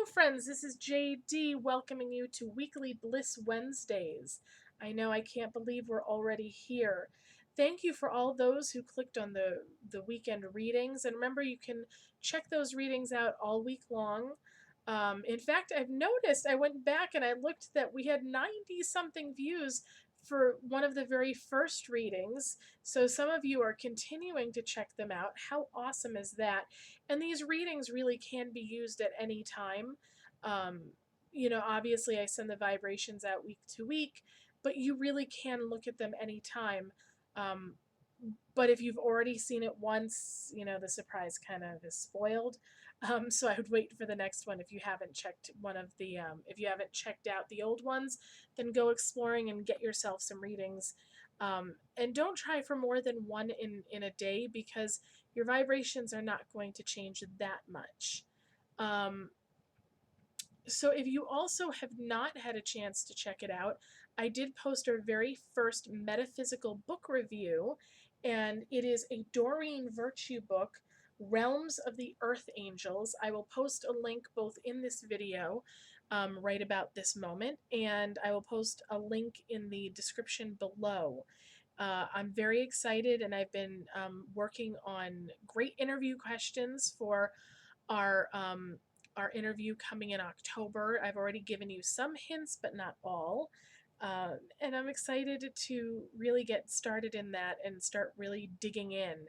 Hello, friends. This is JD welcoming you to Weekly Bliss Wednesdays. I know I can't believe we're already here. Thank you for all those who clicked on the weekend readings. And remember, you can check those readings out all week long. In fact, I've noticed, I went back and I looked that we had 90 something views for one of the very first readings. So some of you are continuing to check them out. How awesome is that? And these readings really can be used at any time. Um, obviously, I send the vibrations out week to week, but you really can look at them anytime. Um, but if you've already seen it once, the surprise kind of is spoiled. So I would wait for the next one. If you haven't checked if you haven't checked out the old ones, then go exploring and get yourself some readings. And don't try for more than one in a day because your vibrations are not going to change that much. Um, so if you also have not had a chance to check it out, I did post our very first metaphysical book review, and it is a Doreen Virtue book, Realms of the Earth Angels. I will post a link both in this video right about this moment, and I will post a link in the description below. I'm very excited, and I've been working on great interview questions for our um, our interview coming in October. I've already given you some hints, but not all. And I'm excited to really get started in that and start really digging in.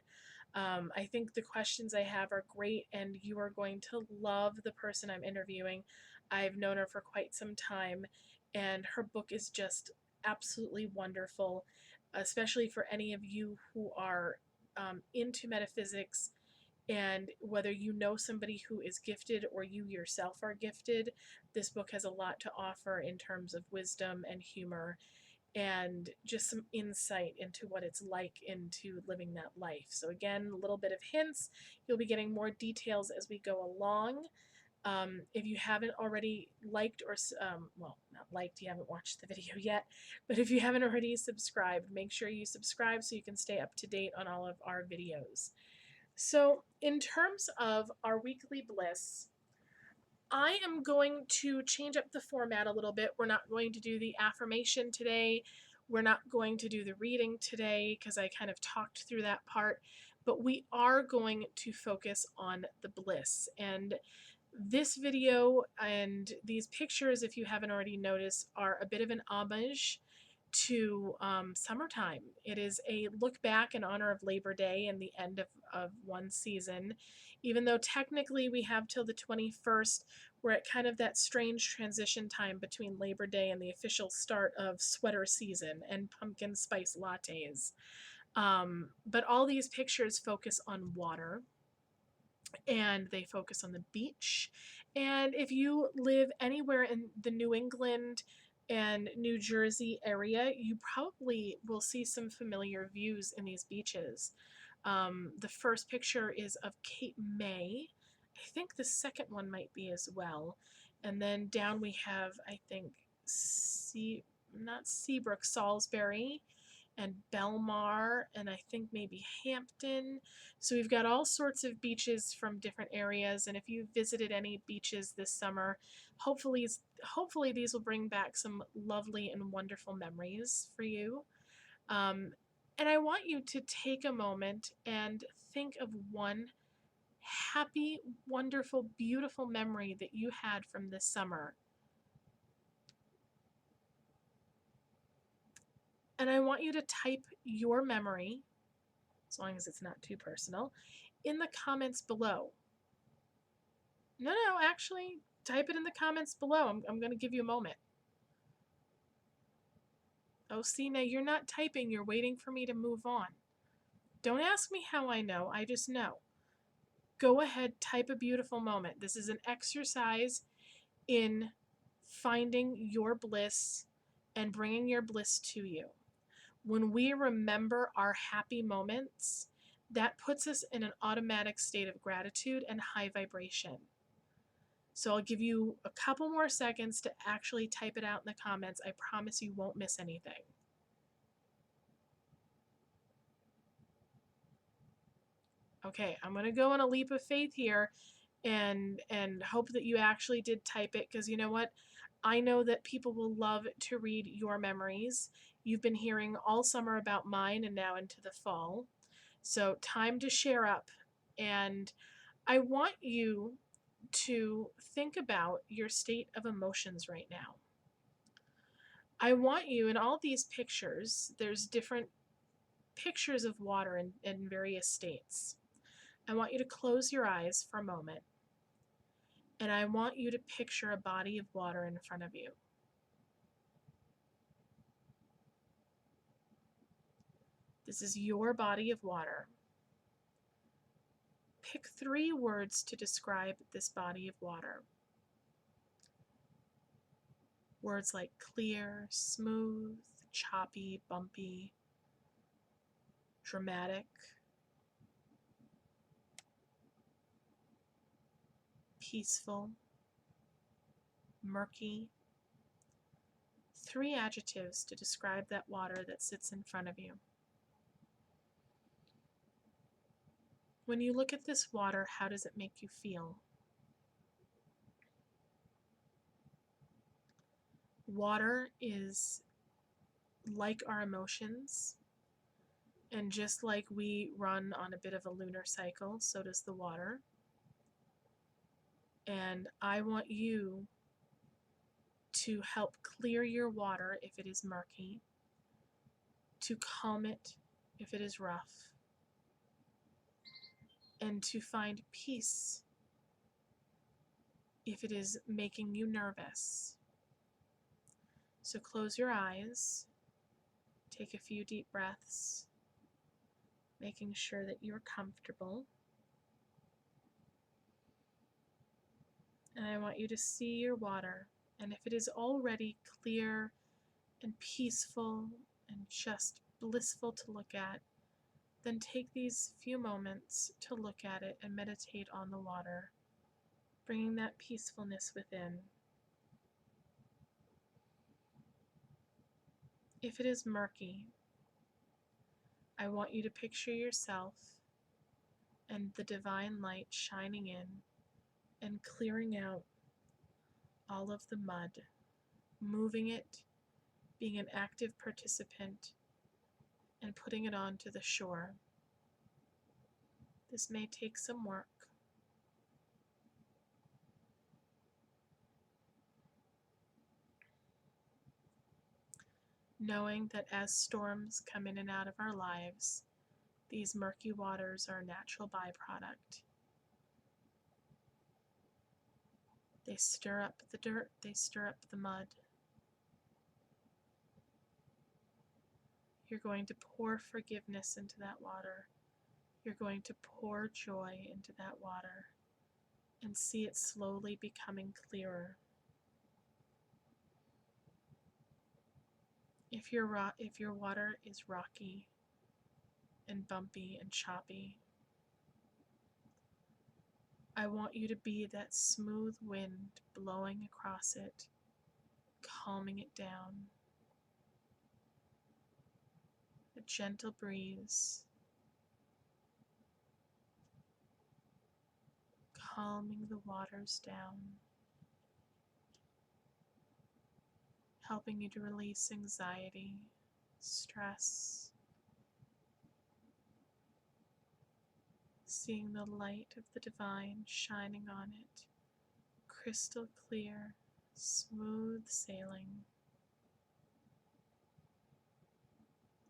I think the questions I have are great, and you are going to love the person I'm interviewing. I've known her for quite some time, and her book is just absolutely wonderful, especially for any of you who are into metaphysics, and whether you know somebody who is gifted or you yourself are gifted, this book has a lot to offer in terms of wisdom and humor and just some insight into what it's like into living that life. So again, a little bit of hints. You'll be getting more details as we go along. If you haven't already liked or, well, not liked, you haven't watched the video yet, but if you haven't already subscribed, make sure you subscribe so you can stay up to date on all of our videos. So in terms of our weekly bliss, I am going to change up the format a little bit. We're not going to do the affirmation today. We're not going to do the reading today because I kind of talked through that part, but we are going to focus on the bliss. And this video and these pictures, if you haven't already noticed, are a bit of an homage to summertime. It is a look back in honor of Labor Day and the end of one season. Even though technically we have till the 21st, we're at kind of that strange transition time between Labor Day and the official start of sweater season and pumpkin spice lattes. But all these pictures focus on water, and they focus on the beach. And if you live anywhere in the New England and New Jersey area, you probably will see some familiar views in these beaches. The first picture is of Cape May. I think the second one might be as well. And then down we have, I think, not Seabrook, Salisbury, and Belmar, and I think maybe Hampton. So we've got all sorts of beaches from different areas, and if you visited any beaches this summer, hopefully these will bring back some lovely and wonderful memories for you. Um, and I want you to take a moment and think of one happy, wonderful, beautiful memory that you had from this summer. And I want you to type your memory, as long as it's not too personal, in the comments below. No, actually, type it in the comments below. I'm going to give you a moment. Oh, see, now you're not typing. You're waiting for me to move on. Don't ask me how I know. I just know. Go ahead, type a beautiful moment. This is an exercise in finding your bliss and bringing your bliss to you. When we remember our happy moments, that puts us in an automatic state of gratitude and high vibration. So I'll give you a couple more seconds to actually type it out in the comments. I promise you won't miss anything. Okay, I'm going to go on a leap of faith here and hope that you actually did type it, because you know what? I know that people will love to read your memories. You've been hearing all summer about mine and now into the fall. So, time to share up. And I want you to think about your state of emotions right now. I want you, in all these pictures, there's different pictures of water in various states. I want you to close your eyes for a moment, and I want you to picture a body of water in front of you. This is your body of water. Pick 3 words to describe this body of water. Words like clear, smooth, choppy, bumpy, dramatic, peaceful, murky. 3 adjectives to describe that water that sits in front of you. When you look at this water, how does it make you feel? Water is like our emotions, and just like we run on a bit of a lunar cycle, so does the water. And I want you to help clear your water if it is murky, to calm it if it is rough, and to find peace if it is making you nervous. So close your eyes, take a few deep breaths, making sure that you're comfortable. And I want you to see your water, and if it is already clear and peaceful and just blissful to look at, then take these few moments to look at it and meditate on the water, bringing that peacefulness within. If it is murky, I want you to picture yourself and the divine light shining in and clearing out all of the mud, moving it, being an active participant, and putting it onto the shore. This may take some work. Knowing that as storms come in and out of our lives, these murky waters are a natural byproduct. They stir up the dirt, they stir up the mud. You're going to pour forgiveness into that water. You're going to pour joy into that water and see it slowly becoming clearer. If your water is rocky and bumpy and choppy, I want you to be that smooth wind blowing across it, calming it down. A gentle breeze, calming the waters down, helping you to release anxiety, stress, seeing the light of the divine shining on it, crystal clear, smooth sailing.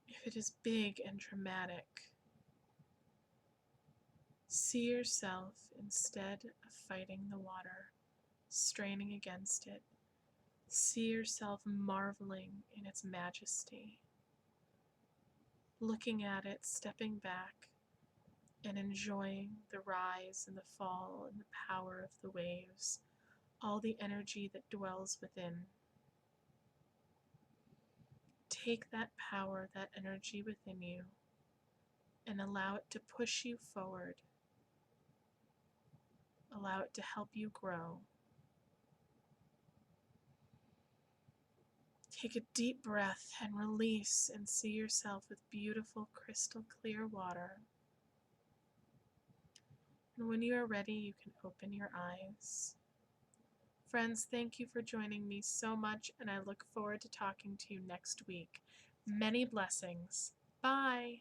If it is big and dramatic, see yourself, instead of fighting the water, straining against it, see yourself marveling in its majesty, looking at it, stepping back, and enjoying the rise and the fall and the power of the waves, all the energy that dwells within. Take that power, that energy within you, and allow it to push you forward. Allow it to help you grow. Take a deep breath and release and see yourself with beautiful crystal clear water. And when you are ready, you can open your eyes. Friends, thank you for joining me so much, and I look forward to talking to you next week. Many blessings. Bye.